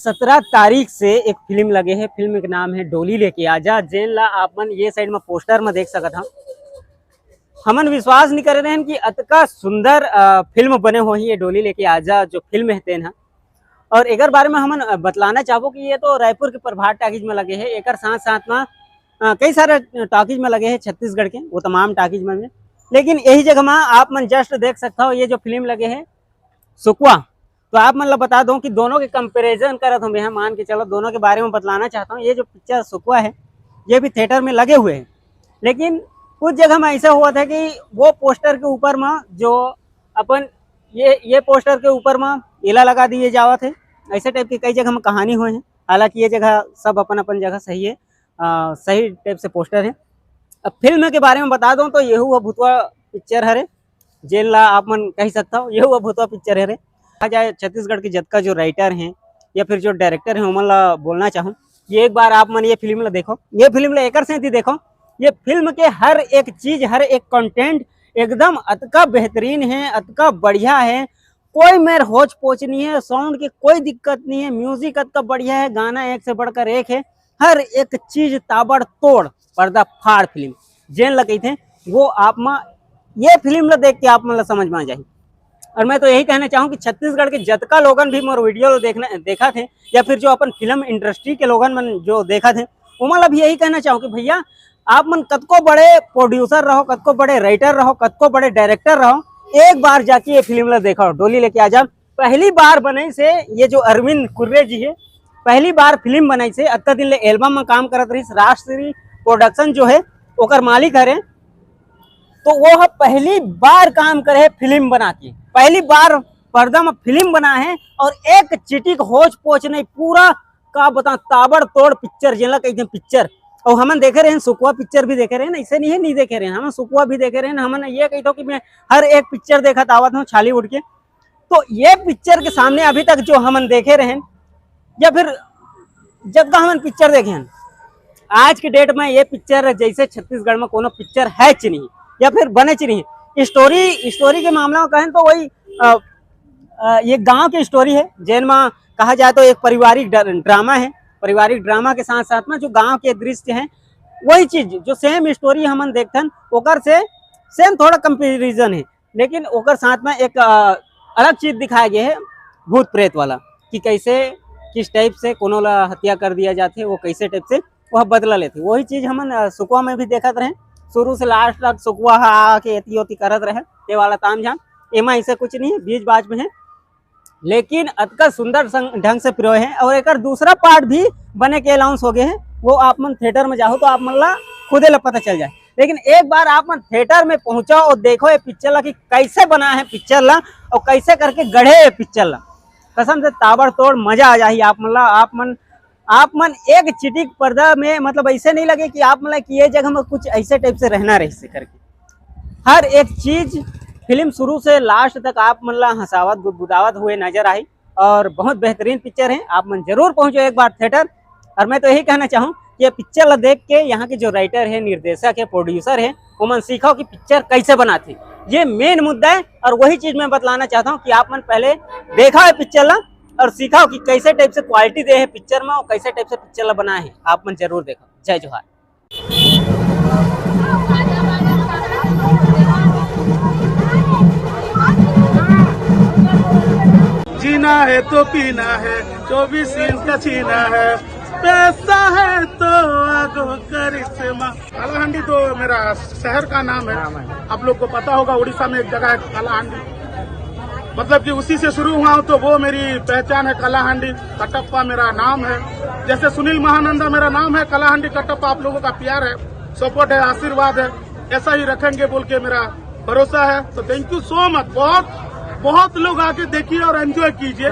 17 तारीख से एक फिल्म लगे है। फिल्म का नाम है डोली लेके आजा। जेन ला आपन ये साइड में पोस्टर में देख सकत हम। हमन विश्वास नहीं कर रहे हैं कि अतका सुंदर फिल्म बने हो ही ये डोली लेके आजा जो फिल्म है तेन। और एक बारे में हमन बतलाना चाहो कि ये तो रायपुर के प्रभात टाकीज में लगे है। एक साथ साथ में कई सारे टाकीज में लगे हैं छत्तीसगढ़ के, वो तमाम टाकीज में। लेकिन यही जगह में आप मन जस्ट देख सकता हो ये जो फिल्म लगे है सुकवा। तो आप मतलब बता दूं कि दोनों के कंपैरिजन करत हूँ मैं, मान के चलो दोनों के बारे में बतलाना चाहता हूँ। ये जो पिक्चर सुकवा है ये भी थिएटर में लगे हुए हैं, लेकिन कुछ जगह में ऐसा हुआ था कि वो पोस्टर के ऊपर में जो अपन ये पोस्टर के ऊपर में इला लगा दिए जावा थे। ऐसे टाइप की कई जगह में कहानी हुए हैं। हालांकि ये जगह सब अपन अपन जगह सही है, सही टाइप से पोस्टर है। अब फिल्म के बारे में बता दूं तो ये हुआ भूतवा पिक्चर हरे, जेल ला आप मन कह सकता हो ये हुआ भूतवा पिक्चर हरे। कहा जाए छत्तीसगढ़ के जतका जो राइटर हैं या फिर जो डायरेक्टर हैं उमन ला बोलना चाहूँ ये एक बार आप मन ये फिल्म ला देखो। ये फिल्म ला एक से देखो, ये फिल्म के हर एक चीज, हर एक कंटेंट एकदम अतका बेहतरीन है, अतका बढ़िया है। कोई मेर होच पोच नहीं है, साउंड की कोई दिक्कत नहीं है, म्यूजिक अतका बढ़िया है, गाना एक से बढ़कर एक है। हर एक चीज ताबड़तोड़ पर्दा फाड़ फिल्म जेन लगे थे वो आप में ये फिल्म ला देख के आप मतलब समझ में आ जाए। और मैं तो यही कहना चाहूँ कि छत्तीसगढ़ के जतका लोगन भी मोर वीडियो देखा थे या फिर जो अपन फिल्म इंडस्ट्री के लोगन मन जो देखा थे उमन ला भी यही कहना चाहूँ कि भैया आप मन कतको बड़े प्रोड्यूसर रहो, कतको बड़े राइटर रहो, कतको बड़े डायरेक्टर रहो, एक बार जाके ये फिल्म ला देखो डोली लेके आजा। पहली बार बने से ये जो अरविंद कुर्रे जी है पहली बार फिल्म बनाई से अतका दिन ले एल्बम में काम करत रही। राष्ट्रीय प्रोडक्शन जो है ओकर मालिक हरे, तो वो पहली बार काम करे है फिल्म बना के, पहली बार पर्दा में फिल्म बना है और एक चिटिक होच पोच नहीं, पूरा का बता ताबड़तोड़ पिक्चर जेला कहते हैं पिक्चर। और हम देखे रहे हैं सुकवा पिक्चर भी देखे रहे हैं, ऐसे नहीं है नहीं देखे रहे हैं, हम सुकवा भी देखे रहे हैं। हम ये कहता हूँ कि मैं हर एक पिक्चर देखा आवत हूँ छालीवुड के। तो ये पिक्चर के सामने अभी तक जो हम देखे रहे हैं या फिर जब का हम पिक्चर देखे हैं आज के डेट में ये पिक्चर जैसे छत्तीसगढ़ में कोनो पिक्चर है च नहीं या फिर बने च नहीं। स्टोरी के मामला में कहें तो वही ये गांव की स्टोरी है जेन में कहा जाए तो एक पारिवारिक ड्रामा है। पारिवारिक ड्रामा के साथ साथ में जो गांव के दृश्य हैं वही चीज जो सेम स्टोरी हमन देखते ओकर से सेम थोड़ा कंपेरिजन है, लेकिन ओकर साथ में एक अलग चीज दिखाया गया है भूत प्रेत वाला कि कैसे किस टाइप से कोनो ला हत्या कर दिया जाते, वो कैसे टाइप से वह बदला लेते। वही चीज हमन सुकवा में भी देखत रहे, शुरू से लास्ट तक सुकवा आके एती ओती करत रहे ये वाला ताम झाम। एमा ऐसे कुछ नहीं है, बीच बाज में है, लेकिन अतका सुंदर ढंग से पिरोए हैं। और एक दूसरा पार्ट भी बने के अनाउंस हो गए हैं, वो आप मन थिएटर में जाओ तो आप मन ला खुदे ला पता चल जाए। लेकिन एक बार आप मन थिएटर में पहुंचो और देखो ये पिक्चर ला कि कैसे बना है पिक्चर ला और कैसे करके गढ़े है पिक्चर ला, कसम से ताबड़तोड़ मजा आ जाए आप मन ला। आप मन एक चिटिक पर्दा में मतलब ऐसे नहीं लगे कि आप मतलब कि ये जगह में कुछ ऐसे टाइप से रहना रहे से करके। हर एक चीज फिल्म शुरू से लास्ट तक आप मन ला हंसावत गुदगुदावत हुए नजर आई और बहुत बेहतरीन पिक्चर है। आप मन जरूर पहुंचो एक बार थिएटर। और मैं तो यही कहना चाहूँ कि ये पिक्चर ला देख के यहाँ के जो राइटर है, निर्देशक है, प्रोड्यूसर है, वो मन सीखो कि पिक्चर कैसे बनाते, ये मेन मुद्दा है। और वही चीज मैं बतलाना चाहता हूँ कि आप मन पहले देखा है पिक्चर ला और सीखा कि कैसे टाइप से क्वालिटी दे है पिक्चर में और कैसे टाइप से पिक्चर ला बनाए है। आप मन जरूर देखो। जय जोहार। जीना है तो पीना है, 24 इंच का छीना है, पैसा है तो आगो करिश्मा। कालाहांडी तो मेरा शहर का नाम है, आप लोग को पता होगा उड़ीसा में एक जगह है कालाहांडी, मतलब कि उसी से शुरू हुआ हूँ तो वो मेरी पहचान है कालाहांडी। कटप्पा मेरा नाम है, जैसे सुनील महानंदा मेरा नाम है, कालाहांडी कटप्पा आप लोगों का प्यार है, सपोर्ट है, आशीर्वाद है, ऐसा ही रखेंगे बोल के मेरा भरोसा है। तो थैंक यू सो मच। बहुत लोग आके देखिए और एंजॉय कीजिए।